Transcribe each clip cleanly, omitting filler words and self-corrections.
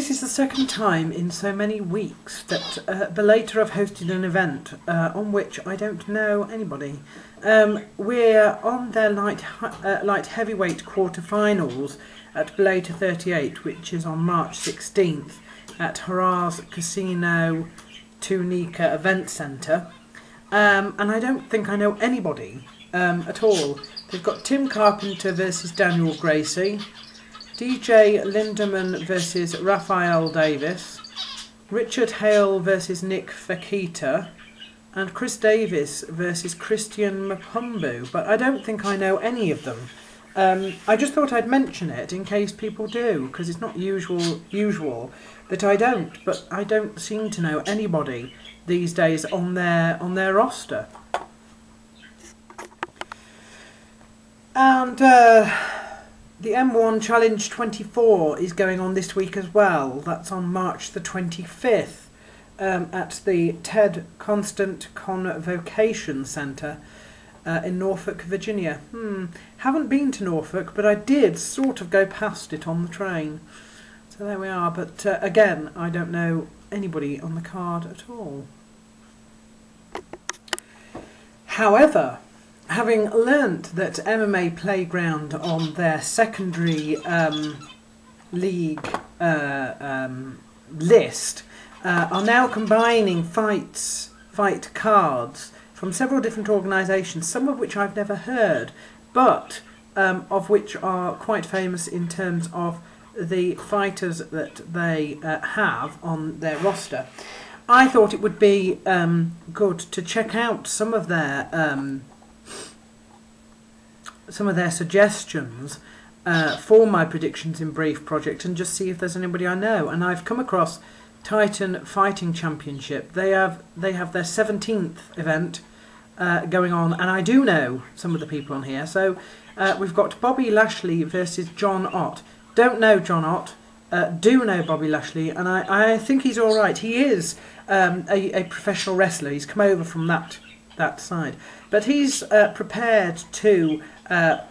This is the second time in so many weeks that Bellator have hosted an event on which I don't know anybody. We're on their light heavyweight quarterfinals at Bellator 38, which is on March 16th at Harrah's Casino Tunica Event Centre. And I don't think I know anybody at all. They've got Tim Carpenter versus Daniel Gracie, DJ Lindemann versus Raphael Davis, Richard Hale versus Nick Fekita, and Chris Davis versus Christian Mpumbu, but I don't think I know any of them. I just thought I'd mention it in case people do, because it's not usual that I don't, but I don't seem to know anybody these days on their roster. And the M1 Challenge 24 is going on this week as well. That's on March the 25th at the Ted Constant Convocation Centre in Norfolk, Virginia. Haven't been to Norfolk, but I did sort of go past it on the train. So there we are. But again, I don't know anybody on the card at all. However, having learnt that MMA Playground on their secondary league list are now combining fight cards from several different organisations, some of which I've never heard, but of which are quite famous in terms of the fighters that they have on their roster. I thought it would be good to check out some of their suggestions for my predictions in brief project and just see if there's anybody I know. And I've come across Titan Fighting Championship. They have their 17th event going on, and I do know some of the people on here. So we've got Bobby Lashley versus John Ott. Don't know John Ott, do know Bobby Lashley, and I think he's all right. He is a professional wrestler. He's come over from that side, but he's prepared to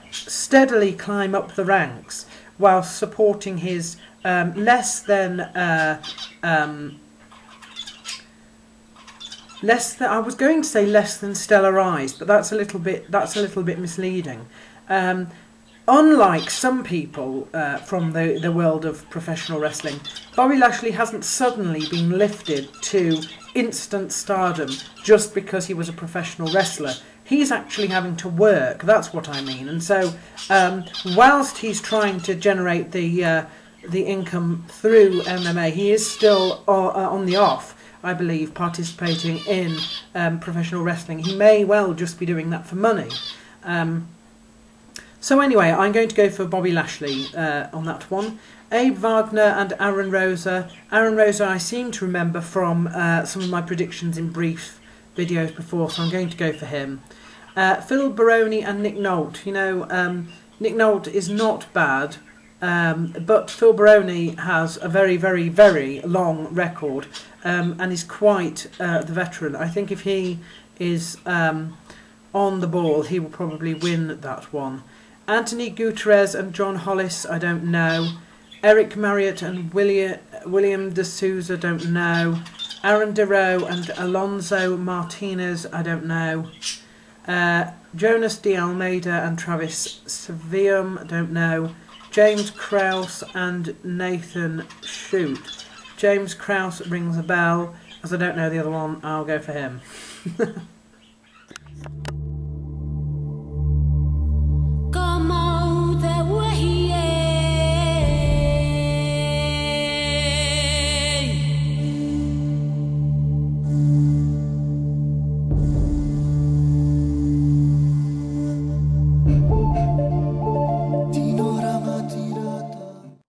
steadily climb up the ranks while supporting his less than I was going to say less than stellar eyes, but that's a little bit misleading. Unlike some people from the world of professional wrestling, Bobby Lashley hasn't suddenly been lifted to instant stardom just because he was a professional wrestler. He's actually having to work, that's what I mean. And so whilst he's trying to generate the income through MMA, he is still on the off, I believe, participating in professional wrestling. He may well just be doing that for money. So anyway, I'm going to go for Bobby Lashley on that one. Abe Wagner and Aaron Rosa. Aaron Rosa I seem to remember from some of my predictions in brief videos before, so I'm going to go for him. Phil Baroni and Nick Nolte. You know, Nick Nolte is not bad, but Phil Baroni has a very, very, very long record and is quite the veteran. I think if he is on the ball, he will probably win that one. Anthony Gutierrez and John Hollis, I don't know. Eric Marriott and William De Souza, don't know. Aaron DeRoe and Alonso Martinez, I don't know. Jonas De Almeida and Travis Savium, don't know. James Krause and Nathan Shute. James Krause rings a bell. As I don't know the other one, I'll go for him.